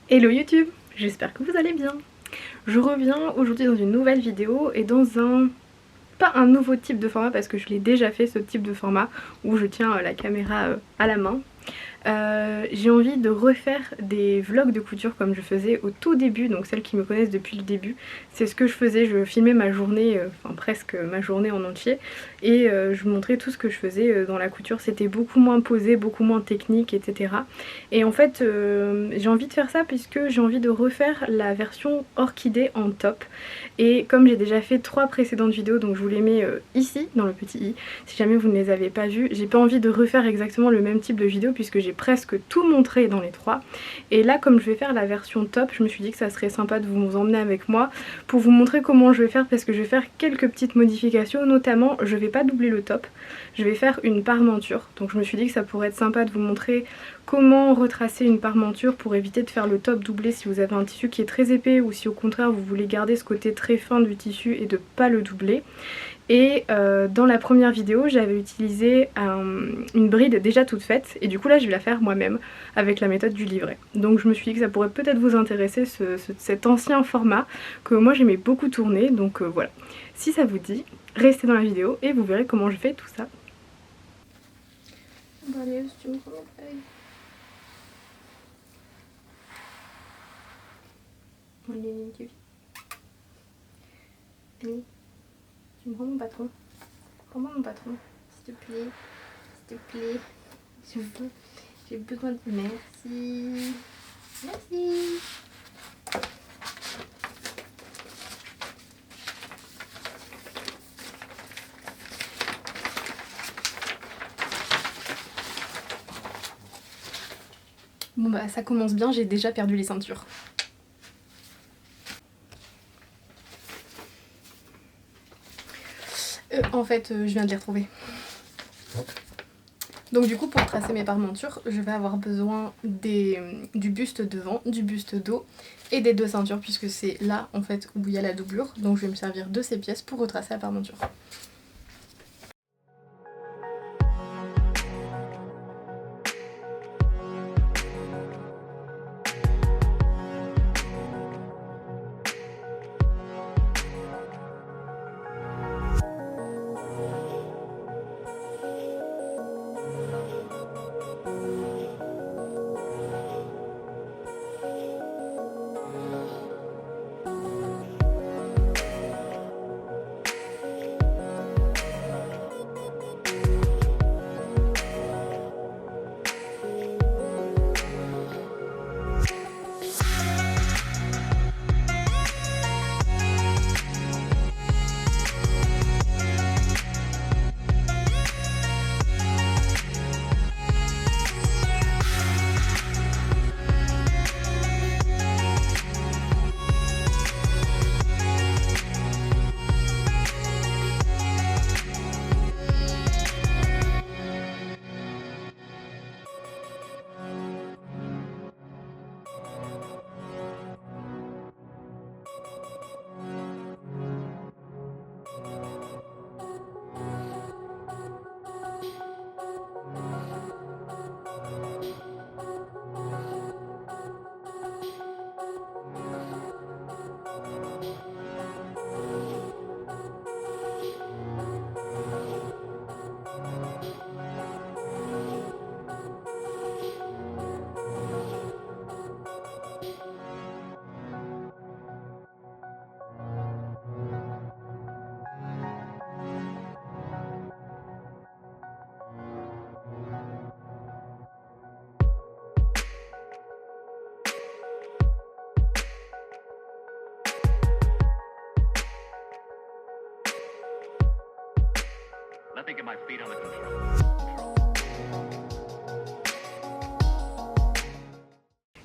Hello YouTube, j'espère que vous allez bien. Je reviens aujourd'hui dans une nouvelle vidéo et dans pas un nouveau type de format parce que je l'ai déjà fait, ce type de format où je tiens la caméra à la main. J'ai envie de refaire des vlogs de couture comme je faisais au tout début, donc celles qui me connaissent depuis le début, c'est ce que je faisais, je filmais ma journée, enfin presque ma journée en entier, et je vous montrais tout ce que je faisais dans la couture. C'était beaucoup moins posé, beaucoup moins technique, etc. Et en fait j'ai envie de faire ça puisque j'ai envie de refaire la version orchidée en top, et comme j'ai déjà fait 3 précédentes vidéos, donc je vous les mets ici dans le petit i si jamais vous ne les avez pas vues. J'ai pas envie de refaire exactement le même type de vidéo puisque j'ai presque tout montré dans les 3, et là comme je vais faire la version top, je me suis dit que ça serait sympa de vous emmener avec moi pour vous montrer comment je vais faire, parce que je vais faire quelques petites modifications, notamment je vais pas doubler le top, je vais faire une parmenture, donc je me suis dit que ça pourrait être sympa de vous montrer comment retracer une parmenture pour éviter de faire le top doublé si vous avez un tissu qui est très épais, ou si au contraire vous voulez garder ce côté très fin du tissu et de pas le doubler. Et dans la première vidéo j'avais utilisé une bride déjà toute faite, et du coup là je vais la faire moi-même avec la méthode du livret. Donc je me suis dit que ça pourrait peut-être vous intéresser, cet ancien format que moi j'aimais beaucoup tourner, donc voilà. Si ça vous dit, restez dans la vidéo et vous verrez comment je fais tout ça. Bon allez, tu me prends la feuille. Allez, tu viens. Allez, tu me prends mon patron. Prends-moi mon patron, s'il te plaît. S'il te plaît. J'ai besoin de... Merci. Merci. Bon bah ça commence bien, j'ai déjà perdu les ceintures. En fait, je viens de les retrouver. Donc du coup, pour tracer mes parmentures, je vais avoir besoin du buste devant, du buste dos et des 2 ceintures, puisque c'est là en fait où il y a la doublure. Donc je vais me servir de ces pièces pour retracer la parmenture.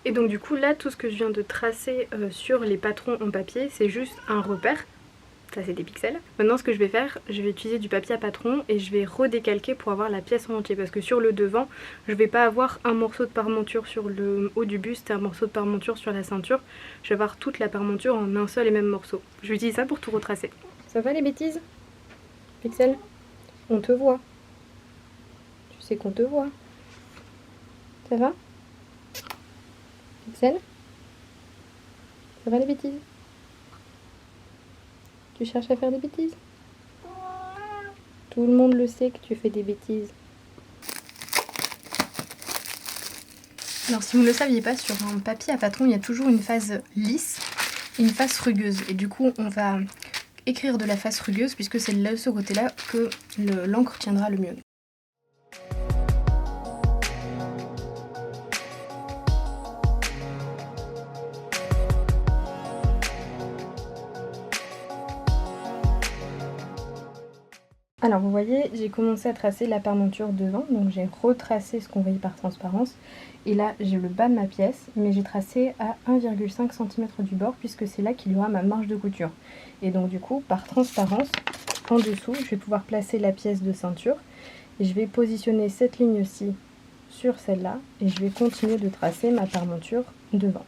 Et donc du coup là, tout ce que je viens de tracer sur les patrons en papier, c'est juste un repère. Ça c'est des pixels. Maintenant ce que je vais faire, je vais utiliser du papier à patron et je vais redécalquer pour avoir la pièce en entier, parce que sur le devant je vais pas avoir un morceau de parmenture sur le haut du buste et un morceau de parmenture sur la ceinture. Je vais avoir toute la parmenture en un seul et même morceau. Je vais utiliser ça pour tout retracer. Ça va les bêtises? Pixel, on te voit. Tu sais qu'on te voit. Ça va? Pixel? à faire des bêtises? Tu cherches à faire des bêtises? Tout le monde le sait que tu fais des bêtises. Alors si vous ne le saviez pas, sur un papier à patron, il y a toujours une face lisse et une face rugueuse. Et du coup, on va écrire de la face rugueuse puisque c'est de ce côté-là que l'encre tiendra le mieux. Alors vous voyez, j'ai commencé à tracer la parementure devant, donc j'ai retracé ce qu'on voyait par transparence. Et là, j'ai le bas de ma pièce, mais j'ai tracé à 1,5 cm du bord, puisque c'est là qu'il y aura ma marge de couture. Et donc du coup, par transparence, en dessous, je vais pouvoir placer la pièce de ceinture. Et je vais positionner cette ligne-ci sur celle-là, et je vais continuer de tracer ma parementure devant.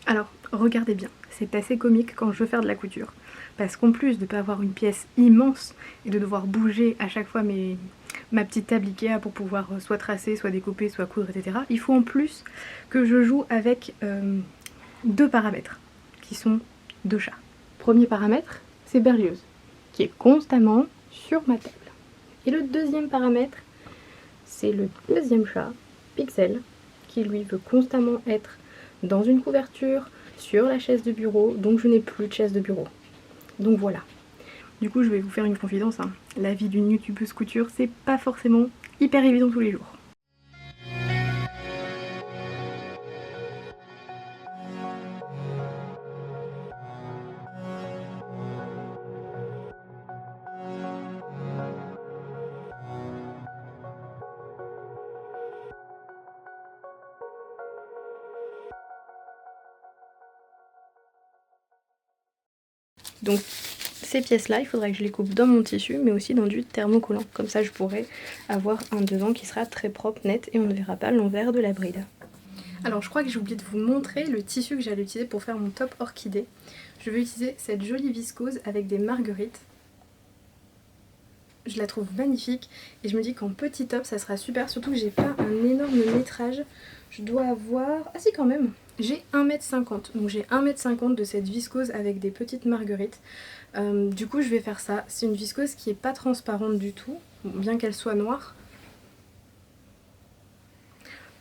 Alors, regardez bien, c'est assez comique quand je veux faire de la couture. Parce qu'en plus de ne pas avoir une pièce immense et de devoir bouger à chaque fois ma petite table Ikea pour pouvoir soit tracer, soit découper, soit coudre, etc. Il faut en plus que je joue avec deux paramètres, qui sont deux chats. Premier paramètre, c'est Berlioz, qui est constamment sur ma table. Et le deuxième paramètre, c'est le deuxième chat, Pixel, qui lui veut constamment être dans une couverture, sur la chaise de bureau, donc je n'ai plus de chaise de bureau. Donc voilà. Du coup, je vais vous faire une confidence, hein. La vie d'une youtubeuse couture, c'est pas forcément hyper évident tous les jours. Donc ces pièces-là, il faudrait que je les coupe dans mon tissu, mais aussi dans du thermocollant. Comme ça, je pourrais avoir un devant qui sera très propre, net, et on ne verra pas l'envers de la bride. Alors je crois que j'ai oublié de vous montrer le tissu que j'allais utiliser pour faire mon top orchidée. Je vais utiliser cette jolie viscose avec des marguerites. Je la trouve magnifique et je me dis qu'en petit top ça sera super, surtout que j'ai pas un énorme métrage. Je dois avoir... Ah si quand même, j'ai 1,50 m, donc j'ai 1,50 m de cette viscose avec des petites marguerites. Du coup je vais faire ça. C'est une viscose qui est pas transparente du tout, bien qu'elle soit noire.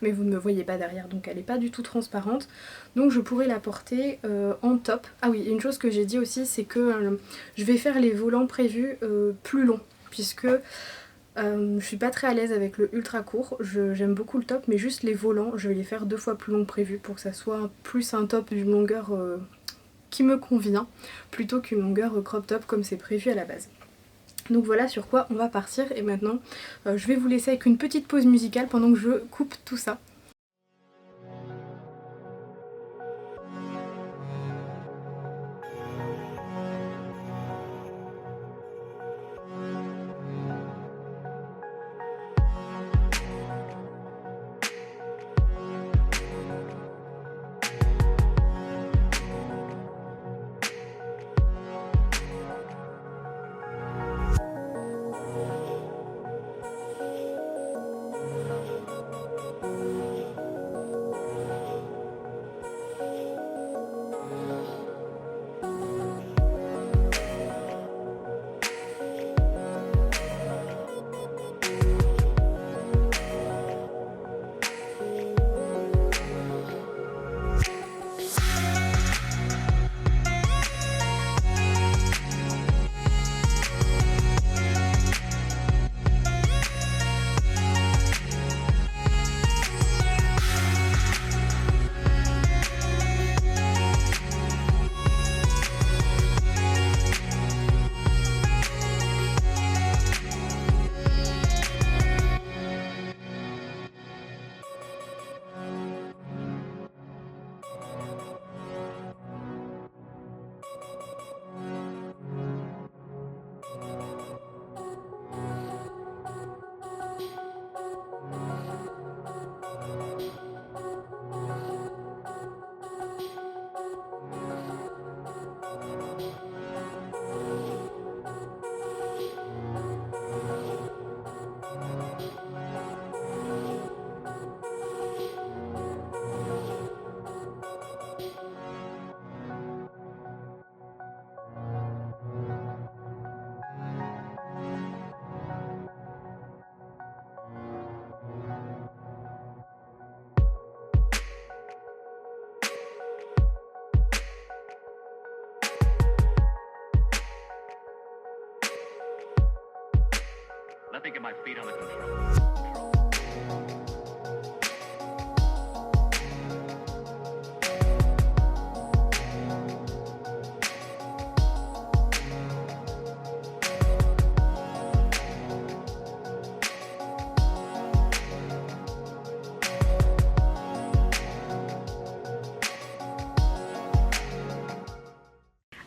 Mais vous ne me voyez pas derrière, donc elle n'est pas du tout transparente. Donc je pourrais la porter en top. Ah oui, une chose que j'ai dit aussi, c'est que je vais faire les volants prévus plus longs, puisque je suis pas très à l'aise avec le ultra court. J'aime beaucoup le top, mais juste les volants, je vais les faire 2 fois plus longs prévus pour que ça soit plus un top d'une longueur qui me convient, plutôt qu'une longueur crop top comme c'est prévu à la base. Donc voilà sur quoi on va partir, et maintenant je vais vous laisser avec une petite pause musicale pendant que je coupe tout ça.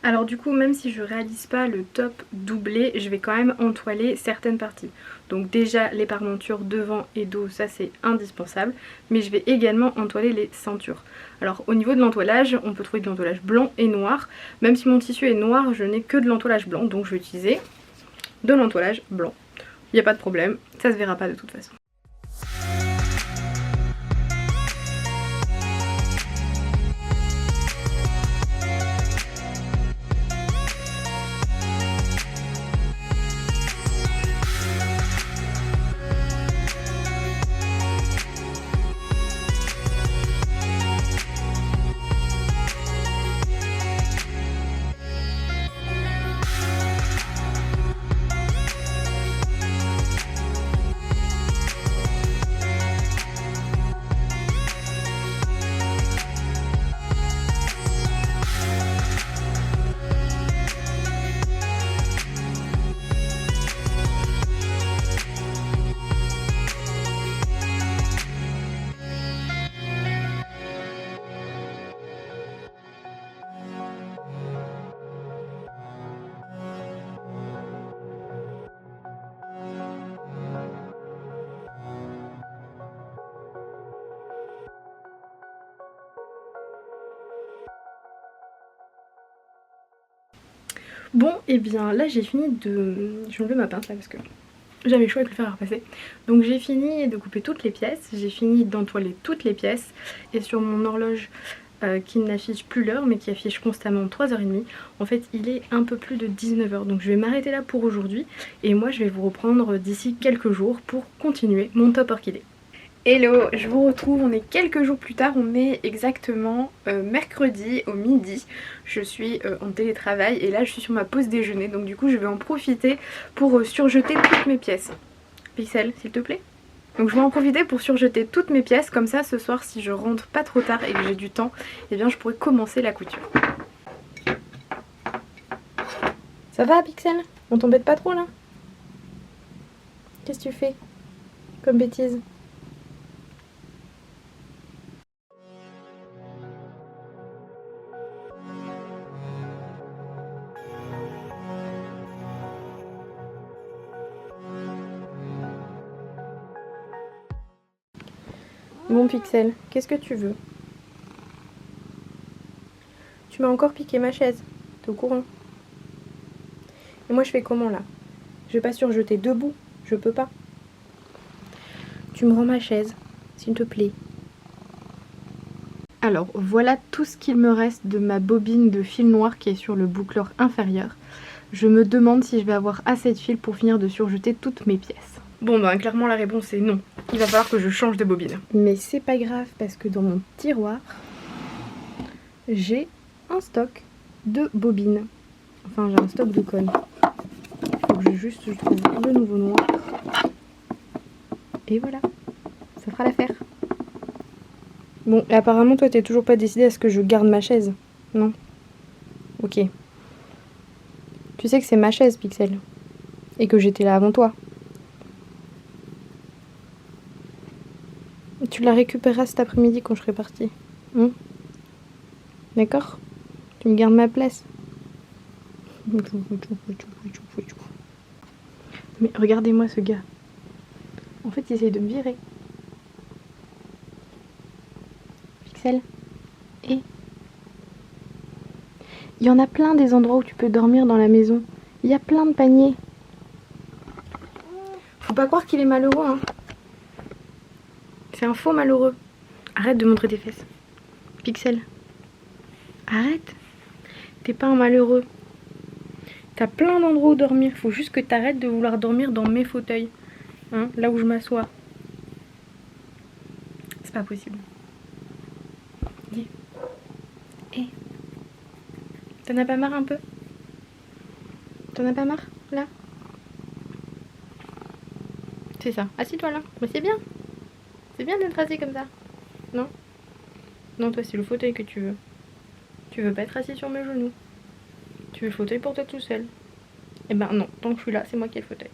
Alors du coup, même si je réalise pas le top doublé, je vais quand même entoiler certaines parties. Donc déjà les parmentures devant et dos, ça c'est indispensable, mais je vais également entoiler les ceintures. Alors au niveau de l'entoilage, on peut trouver de l'entoilage blanc et noir. Même si mon tissu est noir, je n'ai que de l'entoilage blanc, donc je vais utiliser de l'entoilage blanc. Il n'y a pas de problème, ça se verra pas de toute façon. Bon, et bien là j'ai fini de... J'ai enlevé ma pince là parce que j'avais chaud avec le fer à repasser. Donc j'ai fini de couper toutes les pièces, j'ai fini d'entoiler toutes les pièces. Et sur mon horloge qui n'affiche plus l'heure mais qui affiche constamment 3h30, en fait il est un peu plus de 19h. Donc je vais m'arrêter là pour aujourd'hui et moi je vais vous reprendre d'ici quelques jours pour continuer mon top orchidée. Hello, je vous retrouve, on est quelques jours plus tard, on est exactement mercredi au midi. Je suis en télétravail et là je suis sur ma pause déjeuner, donc du coup je vais en profiter pour surjeter toutes mes pièces. Pixel, s'il te plaît. Donc je vais en profiter pour surjeter toutes mes pièces, comme ça ce soir si je rentre pas trop tard et que j'ai du temps, eh bien je pourrai commencer la couture. Ça va Pixel? On t'embête pas trop là? Qu'est-ce que tu fais comme bêtise? Bon Pixel, qu'est-ce que tu veux? Tu m'as encore piqué ma chaise, t'es au courant? Et moi je fais comment là? Je vais pas surjeter debout, je peux pas. Tu me rends ma chaise, s'il te plaît. Alors voilà tout ce qu'il me reste de ma bobine de fil noir qui est sur le boucleur inférieur. Je me demande si je vais avoir assez de fil pour finir de surjeter toutes mes pièces. Bon ben clairement la réponse est non. Il va falloir que je change de bobine. Mais c'est pas grave parce que dans mon tiroir, j'ai un stock de bobines. Enfin j'ai un stock de cônes. Faut que je trouve le nouveau noir. Et voilà, ça fera l'affaire. Bon, et apparemment toi t'es toujours pas décidé à ce que je garde ma chaise, non? Ok. Tu sais que c'est ma chaise, Pixel. Et que j'étais là avant toi. Tu la récupéreras cet après-midi quand je serai partie. D'accord? Tu me gardes ma place. Mais regardez-moi ce gars. En fait, il essaye de me virer. Pixel. Et il y en a plein des endroits où tu peux dormir dans la maison. Il y a plein de paniers. Faut pas croire qu'il est malheureux, hein. C'est un faux malheureux. Arrête de montrer tes fesses. Pixel. Arrête. T'es pas un malheureux. T'as plein d'endroits où dormir. Faut juste que t'arrêtes de vouloir dormir dans mes fauteuils. Hein, là où je m'assois. C'est pas possible. Dis. Hé. T'en as pas marre un peu? T'en as pas marre, là? C'est ça. Assis-toi là. Mais c'est bien. C'est bien d'être assis comme ça. Non? Non, toi c'est le fauteuil que tu veux. Tu veux pas être assis sur mes genoux. Tu veux le fauteuil pour toi tout seul. Eh ben non, tant que je suis là, c'est moi qui ai le fauteuil.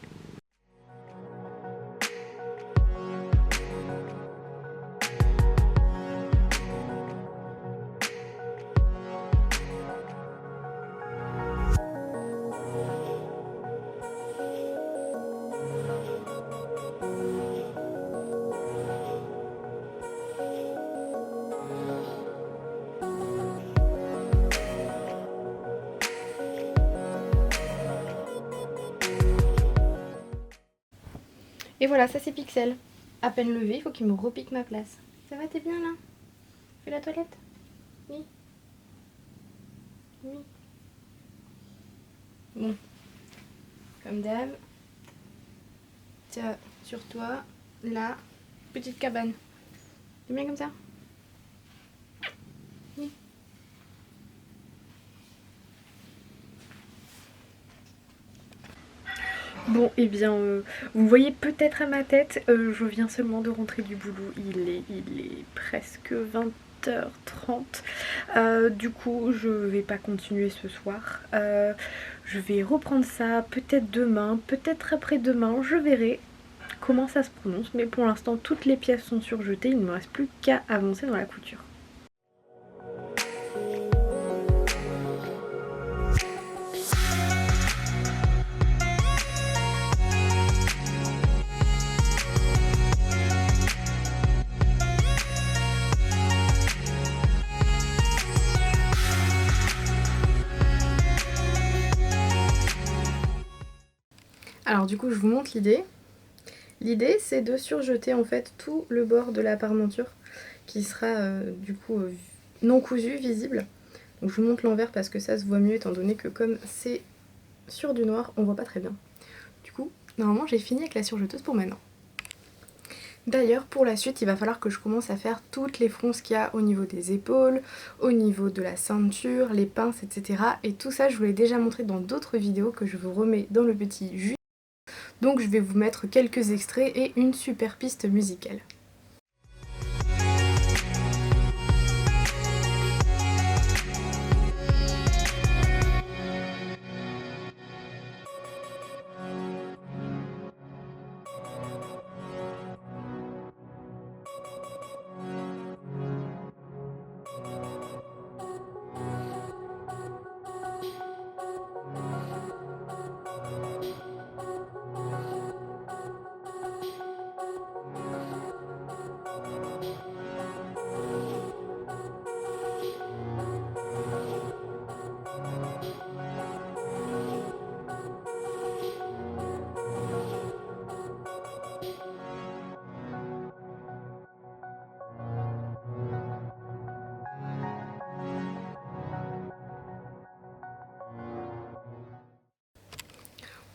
Et voilà, ça c'est Pixel. À peine levé, il faut qu'il me repique ma place. Ça va, t'es bien là? Fais la toilette? Oui. Oui. Bon, comme d'hab. Tiens, sur toi, là, petite cabane. C'est bien comme ça? Oui. Bon, et bien, vous voyez peut-être à ma tête, je viens seulement de rentrer du boulot. Il est presque 20h30. Du coup, je vais pas continuer ce soir. Je vais reprendre ça peut-être demain, peut-être après-demain, je verrai comment ça se prononce. Mais pour l'instant, toutes les pièces sont surjetées, il ne me reste plus qu'à avancer dans la couture. Alors du coup, je vous montre l'idée. L'idée, c'est de surjeter en fait tout le bord de la parmenture qui sera du coup non cousu, visible. Donc je vous montre l'envers parce que ça se voit mieux étant donné que comme c'est sur du noir, on voit pas très bien. Du coup, normalement j'ai fini avec la surjeteuse pour maintenant. D'ailleurs, pour la suite, il va falloir que je commence à faire toutes les fronces qu'il y a au niveau des épaules, au niveau de la ceinture, les pinces, etc. Et tout ça, je vous l'ai déjà montré dans d'autres vidéos que je vous remets dans le petit jus. Donc je vais vous mettre quelques extraits et une super piste musicale.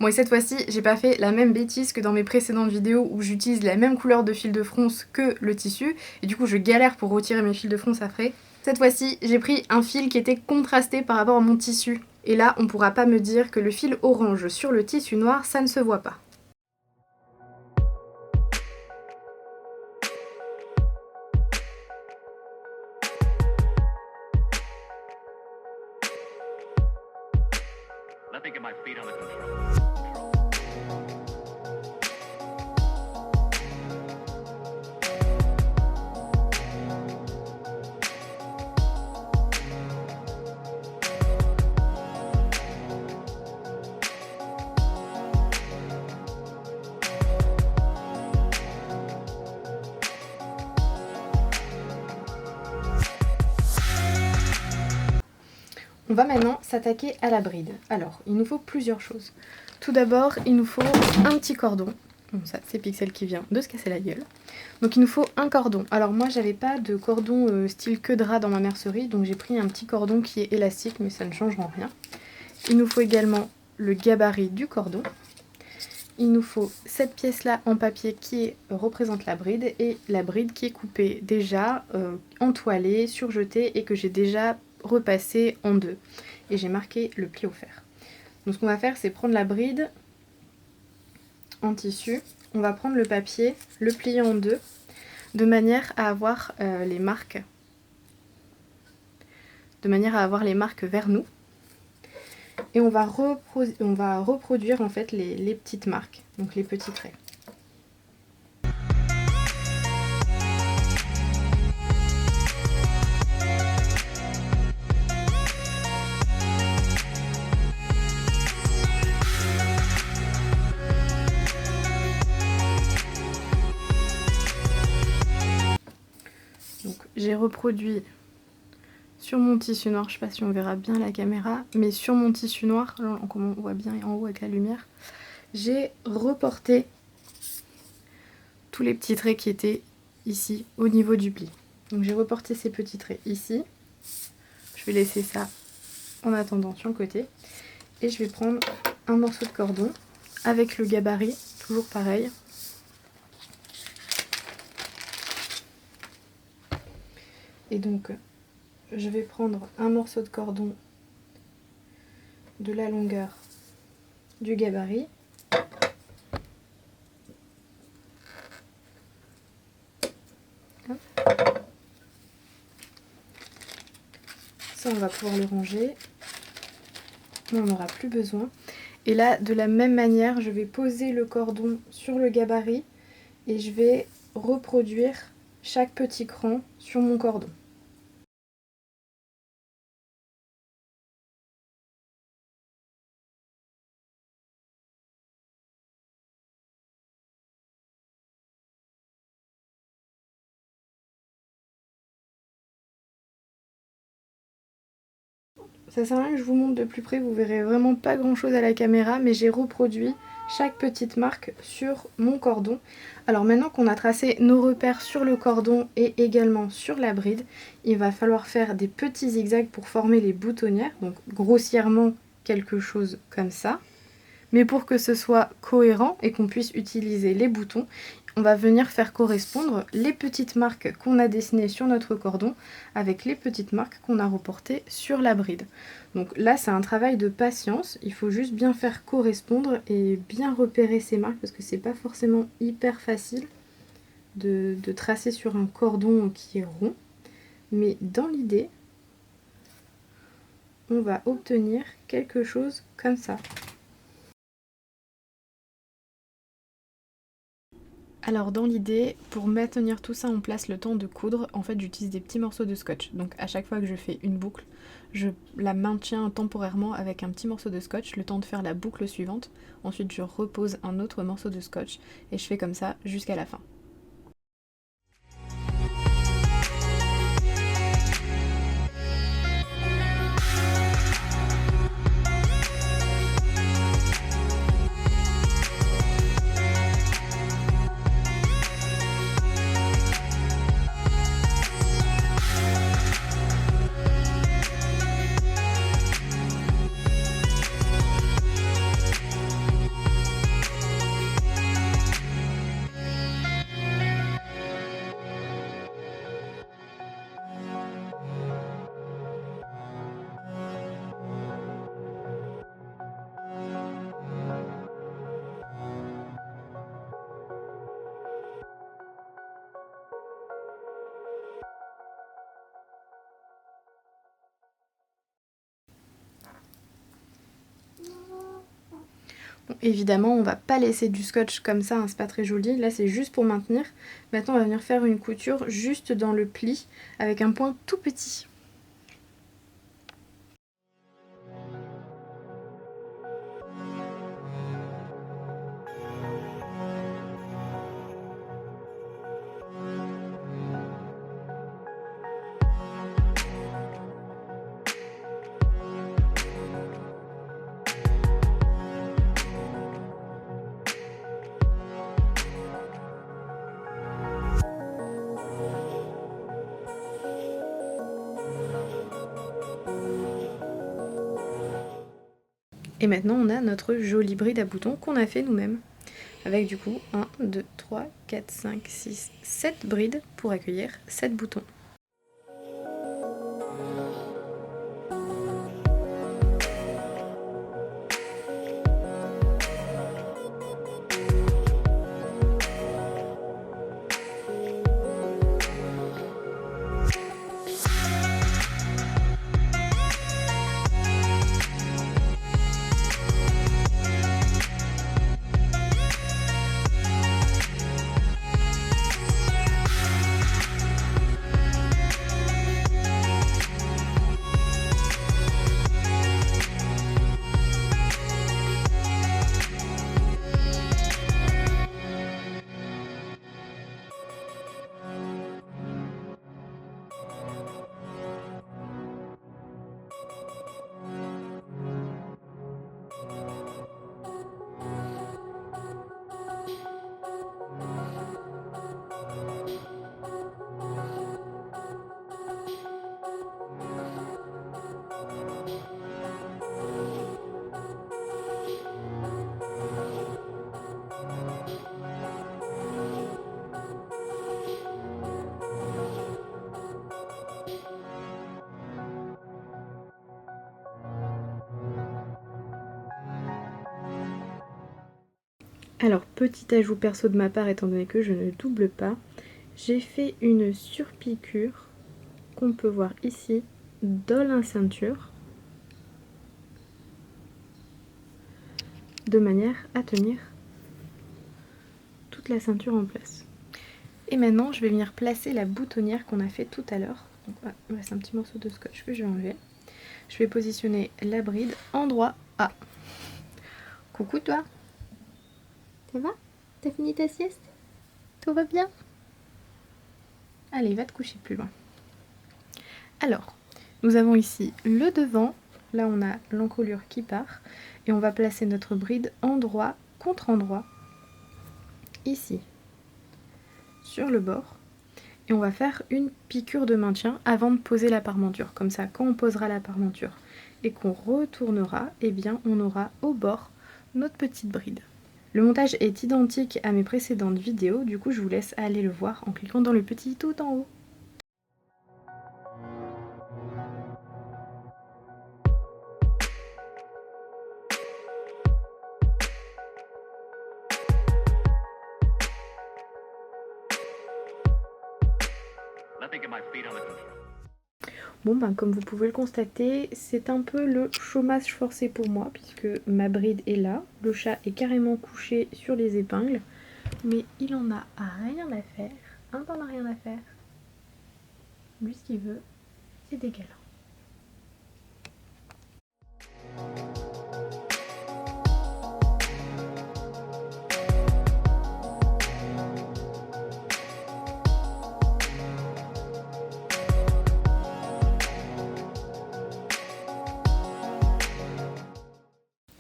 Bon et cette fois-ci, j'ai pas fait la même bêtise que dans mes précédentes vidéos où j'utilise la même couleur de fil de fronce que le tissu et du coup je galère pour retirer mes fils de fronce après. Cette fois-ci, j'ai pris un fil qui était contrasté par rapport à mon tissu. Et là, on pourra pas me dire que le fil orange sur le tissu noir, ça ne se voit pas. Let me get my feet on the control. On va maintenant s'attaquer à la bride. Alors, il nous faut plusieurs choses. Tout d'abord, il nous faut un petit cordon. Bon, ça, c'est Pixel qui vient de se casser la gueule. Donc il nous faut un cordon. Alors moi, j'avais pas de cordon style queue de rat dans ma mercerie, donc j'ai pris un petit cordon qui est élastique, mais ça ne changera rien. Il nous faut également le gabarit du cordon. Il nous faut cette pièce-là en papier qui représente la bride, et la bride qui est coupée déjà, entoilée, surjetée, et que j'ai déjà repassé en deux. Et j'ai marqué le pli au fer. Donc ce qu'on va faire, c'est prendre la bride en tissu, on va prendre le papier, le plier en deux, de manière à avoir les marques vers nous. Et on va reproduire en fait les petites marques, donc les petits traits. Donc j'ai reproduit sur mon tissu noir, je sais pas si on verra bien la caméra, mais sur mon tissu noir, comme on voit bien en haut avec la lumière, j'ai reporté tous les petits traits qui étaient ici au niveau du pli. Donc j'ai reporté ces petits traits ici. Je vais laisser ça en attendant sur le côté. Et je vais prendre un morceau de cordon avec le gabarit, toujours pareil. Et donc je vais prendre un morceau de cordon de la longueur du gabarit. Hop. Ça on va pouvoir le ranger. On n'en aura plus besoin. Et là de la même manière je vais poser le cordon sur le gabarit et je vais reproduire chaque petit cran sur mon cordon. Ça sert à rien que je vous montre de plus près, vous verrez vraiment pas grand chose à la caméra, mais j'ai reproduit chaque petite marque sur mon cordon. Alors maintenant qu'on a tracé nos repères sur le cordon et également sur la bride, il va falloir faire des petits zigzags pour former les boutonnières, donc grossièrement quelque chose comme ça. Mais pour que ce soit cohérent et qu'on puisse utiliser les boutons, on va venir faire correspondre les petites marques qu'on a dessinées sur notre cordon avec les petites marques qu'on a reportées sur la bride. Donc là c'est un travail de patience, il faut juste bien faire correspondre et bien repérer ces marques parce que c'est pas forcément hyper facile de tracer sur un cordon qui est rond. Mais dans l'idée, on va obtenir quelque chose comme ça. Alors dans l'idée, pour maintenir tout ça en place le temps de coudre, en fait j'utilise des petits morceaux de scotch. Donc à chaque fois que je fais une boucle, je la maintiens temporairement avec un petit morceau de scotch, le temps de faire la boucle suivante. Ensuite je repose un autre morceau de scotch et je fais comme ça jusqu'à la fin. Bon, évidemment on va pas laisser du scotch comme ça, hein, c'est pas très joli, là c'est juste pour maintenir. Maintenant on va venir faire une couture juste dans le pli avec un point tout petit. Et maintenant on a notre jolie bride à boutons qu'on a fait nous-mêmes. Avec du coup 1, 2, 3, 4, 5, 6, 7 brides pour accueillir 7 boutons. Alors petit ajout perso de ma part étant donné que je ne double pas, j'ai fait une surpiqûre qu'on peut voir ici dans la ceinture de manière à tenir toute la ceinture en place. Et maintenant je vais venir placer la boutonnière qu'on a fait tout à l'heure. Donc voilà, il me reste un petit morceau de scotch que je vais enlever. Je vais positionner la bride endroit A. Coucou toi, ça va? T'as fini ta sieste? Tout va bien? Allez, va te coucher plus loin. Alors, nous avons ici le devant, là on a l'encolure qui part, et on va placer notre bride endroit contre endroit, ici, sur le bord, et on va faire une piqûre de maintien avant de poser la parmenture. Comme ça, quand on posera la parmenture et qu'on retournera, eh bien on aura au bord notre petite bride. Le montage est identique à mes précédentes vidéos, du coup je vous laisse aller le voir en cliquant dans le petit tout en haut. Bon ben comme vous pouvez le constater, c'est un peu le chômage forcé pour moi puisque ma bride est là, le chat est carrément couché sur les épingles, mais il en a rien à faire, un peu en a rien à faire. Lui ce qu'il veut, c'est des câlins.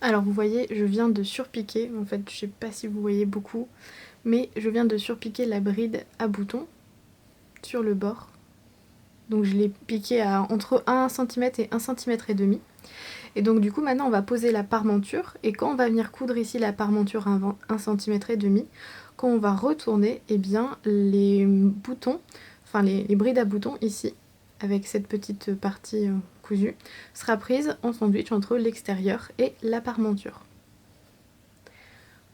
Alors vous voyez, je viens de surpiquer, en fait je sais pas si vous voyez beaucoup, mais je viens de surpiquer la bride à boutons sur le bord. Donc je l'ai piqué à entre 1 cm et 1,5 cm. Et donc du coup maintenant on va poser la parmenture, et quand on va venir coudre ici la parmenture à 1,5 cm, quand on va retourner, eh bien les boutons, enfin les brides à boutons ici, avec cette petite partie cousue, sera prise en sandwich entre l'extérieur et la parmenture.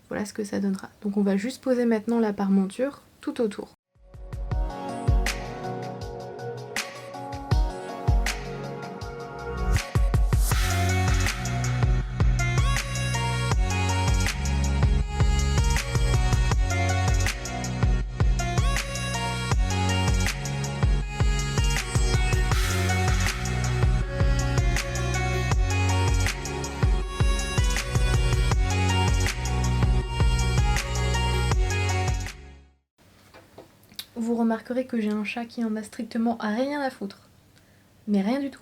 Voilà ce que ça donnera. Donc on va juste poser maintenant la parmenture tout autour. Vous remarquerez que j'ai un chat qui en a strictement rien à foutre. Mais rien du tout.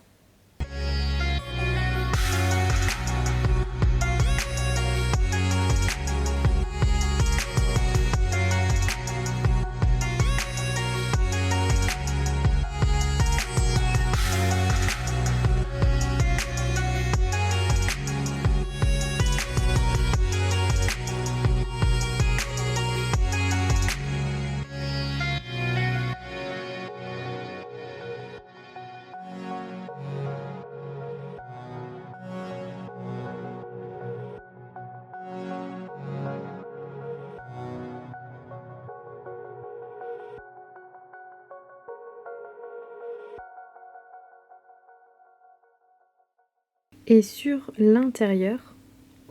Et sur l'intérieur,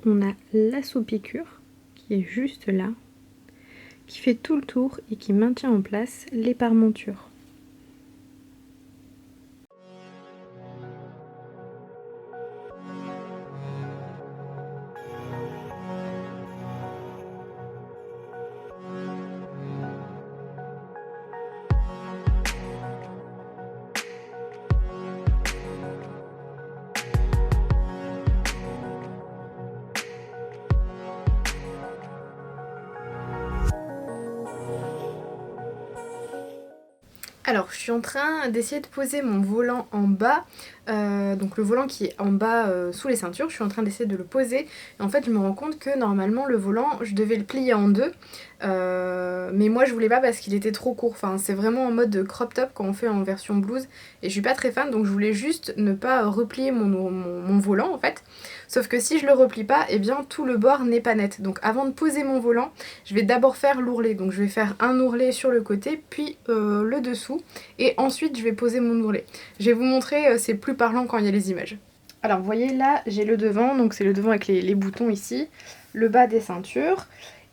on a la sous-piqûre qui est juste là, qui fait tout le tour et qui maintient en place les parmentures. Alors je suis en train d'essayer de poser mon volant en bas, donc le volant qui est en bas sous les ceintures, je suis en train d'essayer de le poser, et en fait je me rends compte que normalement le volant je devais le plier en deux, Mais moi je voulais pas parce qu'il était trop court, enfin c'est vraiment en mode crop top quand on fait en version blouse et je suis pas très fan, donc je voulais juste ne pas replier mon volant en fait. Sauf que si je le replie pas, eh bien tout le bord n'est pas net. Donc avant de poser mon volant, je vais d'abord faire l'ourlet. Donc je vais faire un ourlet sur le côté, puis le dessous, et ensuite je vais poser mon ourlet. Je vais vous montrer, c'est plus parlant quand il y a les images. Alors vous voyez là j'ai le devant, donc c'est le devant avec les boutons ici, le bas des ceintures.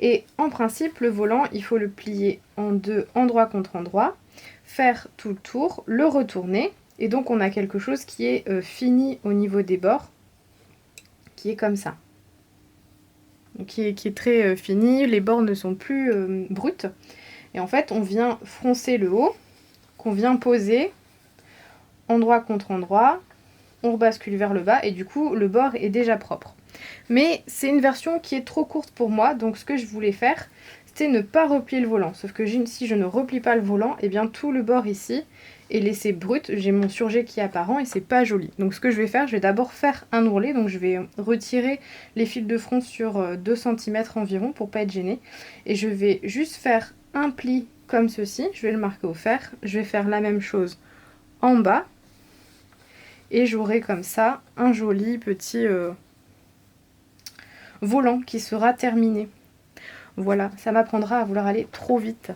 Et en principe, le volant, il faut le plier en deux, endroit contre endroit, faire tout le tour, le retourner, et donc on a quelque chose qui est fini au niveau des bords, qui est comme ça. Donc, qui est très fini, les bords ne sont plus bruts. Et en fait, on vient froncer le haut, qu'on vient poser, endroit contre endroit, on rebascule vers le bas, et du coup, le bord est déjà propre. Mais c'est une version qui est trop courte pour moi, donc ce que je voulais faire, c'était ne pas replier le volant. Sauf que si je ne replie pas le volant, et bien tout le bord ici est laissé brut. J'ai mon surjet qui est apparent et c'est pas joli. Donc ce que je vais faire, je vais d'abord faire un ourlet. Donc je vais retirer les fils de front sur 2 cm environ pour pas être gênée. Et je vais juste faire un pli comme ceci. Je vais le marquer au fer. Je vais faire la même chose en bas. Et j'aurai comme ça un joli petit volant qui sera terminé. Voilà, ça m'apprendra à vouloir aller trop vite.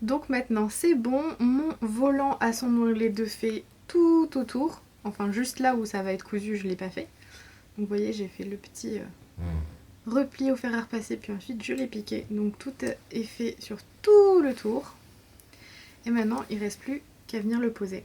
Donc maintenant c'est bon, mon volant a son ourlet de fait tout autour. Enfin juste là où ça va être cousu, je ne l'ai pas fait. Donc vous voyez, j'ai fait le petit repli au fer à repasser, puis ensuite je l'ai piqué. Donc tout est fait sur tout le tour. Et maintenant il ne reste plus qu'à venir le poser.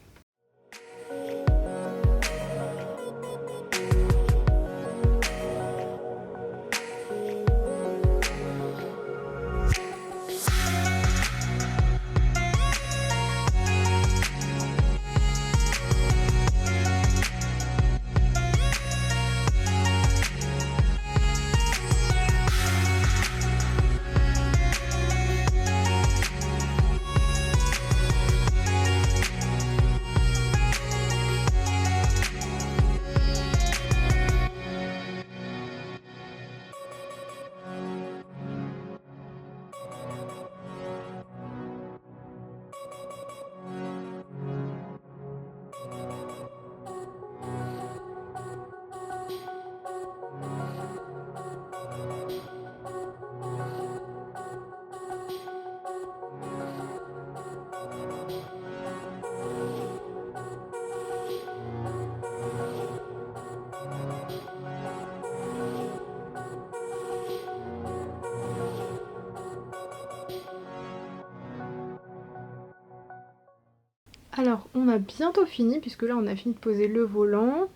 Alors on a bientôt fini puisque là on a fini de poser le volant,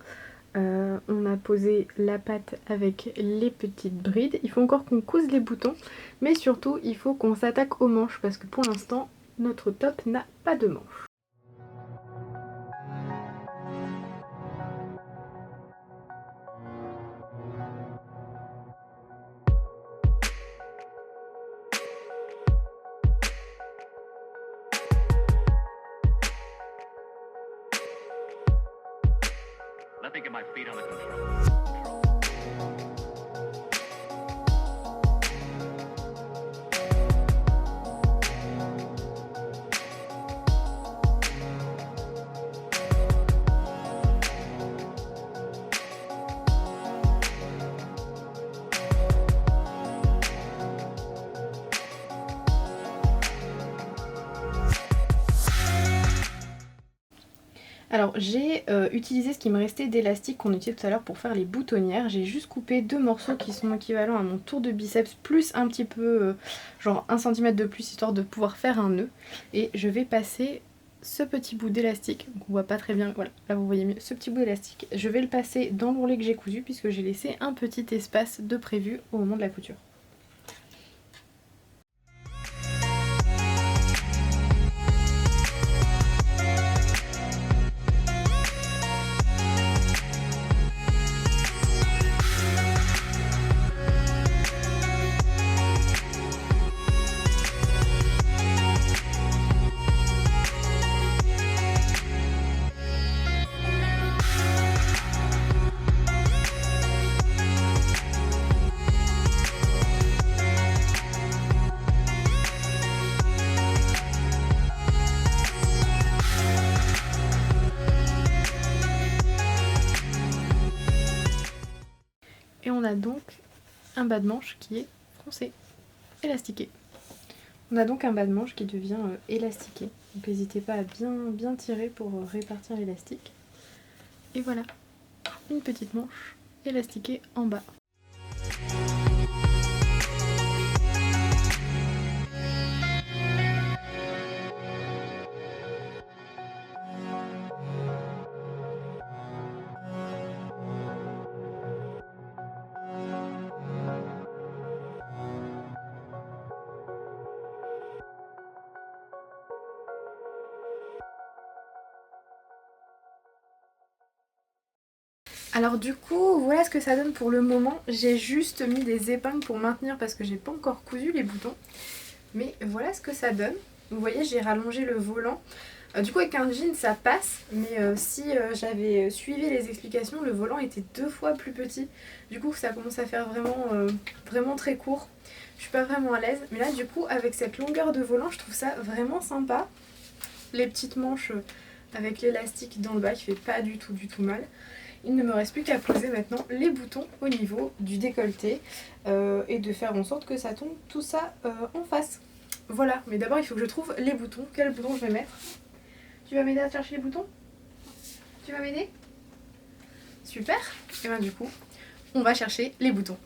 on a posé la patte avec les petites brides, il faut encore qu'on couse les boutons mais surtout il faut qu'on s'attaque aux manches parce que pour l'instant notre top n'a pas de manches. Let me get my feet on the control. Alors j'ai utilisé ce qui me restait d'élastique qu'on utilisait tout à l'heure pour faire les boutonnières. J'ai juste coupé 2 morceaux qui sont équivalents à mon tour de biceps plus un petit peu genre 1 cm de plus histoire de pouvoir faire un nœud. Et je vais passer ce petit bout d'élastique, donc on voit pas très bien, voilà, là vous voyez mieux, ce petit bout d'élastique, je vais le passer dans l'ourlet que j'ai cousu puisque j'ai laissé un petit espace de prévu au moment de la couture. Et on a donc un bas de manche qui est froncé, élastiqué. On a donc un bas de manche qui devient élastiqué. Donc n'hésitez pas à bien tirer pour répartir l'élastique. Et voilà, une petite manche élastiquée en bas. Alors du coup, voilà ce que ça donne pour le moment. J'ai juste mis des épingles pour maintenir parce que j'ai pas encore cousu les boutons. Mais voilà ce que ça donne. Vous voyez, j'ai rallongé le volant. Du coup avec un jean ça passe, mais si j'avais suivi les explications, le volant était 2 fois plus petit. Du coup ça commence à faire vraiment très court. Je suis pas vraiment à l'aise. Mais là du coup avec cette longueur de volant, je trouve ça vraiment sympa. Les petites manches avec l'élastique dans le bas qui fait pas du tout mal. Il ne me reste plus qu'à poser maintenant les boutons au niveau du décolleté et de faire en sorte que ça tombe tout ça en face. Voilà, mais d'abord il faut que je trouve les boutons. Quels boutons je vais mettre? Tu vas m'aider à chercher les boutons? Tu vas m'aider? Super. Et bien du coup, on va chercher les boutons.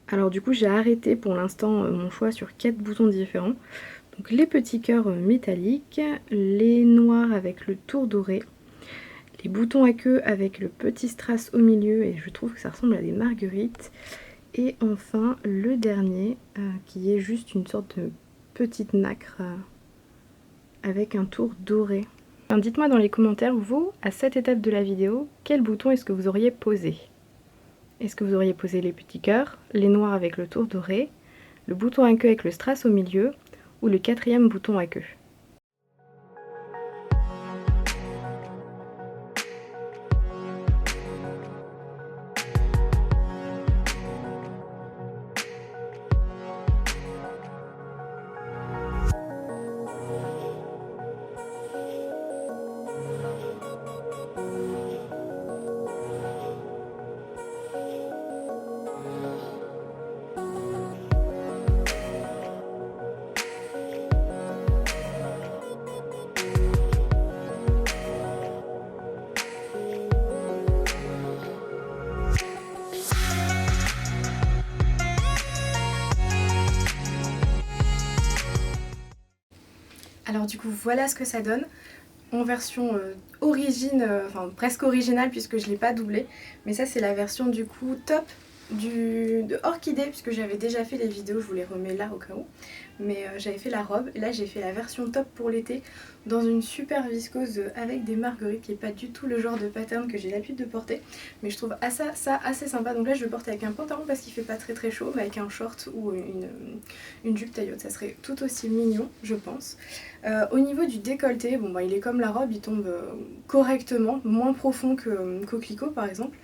Alors du coup j'ai arrêté pour l'instant mon choix sur 4 boutons différents. Donc les petits cœurs métalliques, les noirs avec le tour doré, les boutons à queue avec le petit strass au milieu et je trouve que ça ressemble à des marguerites. Et enfin le dernier qui est juste une sorte de petite nacre avec un tour doré. Enfin, dites-moi dans les commentaires, vous, à cette étape de la vidéo, quel bouton est-ce que vous auriez posé? Est-ce que vous auriez posé les petits cœurs, les noirs avec le tour doré, le bouton à queue avec le strass au milieu ou le 4e bouton à queue? Alors du coup voilà ce que ça donne en version enfin presque originale puisque je ne l'ai pas doublé. Mais ça c'est la version du coup top de Orchidée puisque j'avais déjà fait les vidéos, je vous les remets là au cas où. Mais j'avais fait la robe et là j'ai fait la version top pour l'été dans une super viscose avec des marguerites qui n'est pas du tout le genre de pattern que j'ai l'habitude de porter. Mais je trouve ça assez sympa. Donc là je le porte avec un pantalon parce qu'il fait pas très chaud, mais avec un short ou une jupe taille haute, ça serait tout aussi mignon je pense. Au niveau du décolleté, bon bah il est comme la robe, il tombe correctement, moins profond que Coquelicot par exemple.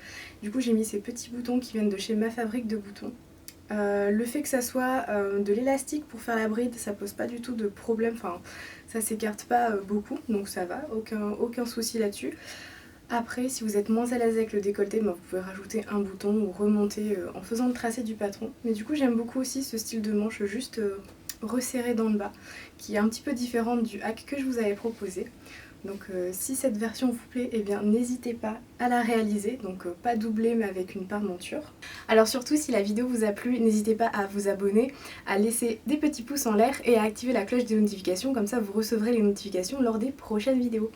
Du coup j'ai mis ces petits boutons qui viennent de chez Ma Fabrique de Boutons. Le fait que ça soit de l'élastique pour faire la bride, ça pose pas du tout de problème, enfin ça s'écarte pas beaucoup, donc ça va, aucun souci là-dessus. Après, si vous êtes moins à l'aise avec le décolleté, bah, vous pouvez rajouter un bouton ou remonter en faisant le tracé du patron. Mais du coup j'aime beaucoup aussi ce style de manche juste resserré dans le bas, qui est un petit peu différente du hack que je vous avais proposé. Donc si cette version vous plaît, eh bien n'hésitez pas à la réaliser, donc pas doublée mais avec une parmenture. Alors surtout si la vidéo vous a plu, n'hésitez pas à vous abonner, à laisser des petits pouces en l'air et à activer la cloche des notifications, comme ça vous recevrez les notifications lors des prochaines vidéos.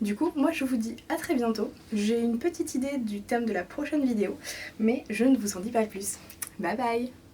Du coup, moi je vous dis à très bientôt, j'ai une petite idée du thème de la prochaine vidéo, mais je ne vous en dis pas plus. Bye bye!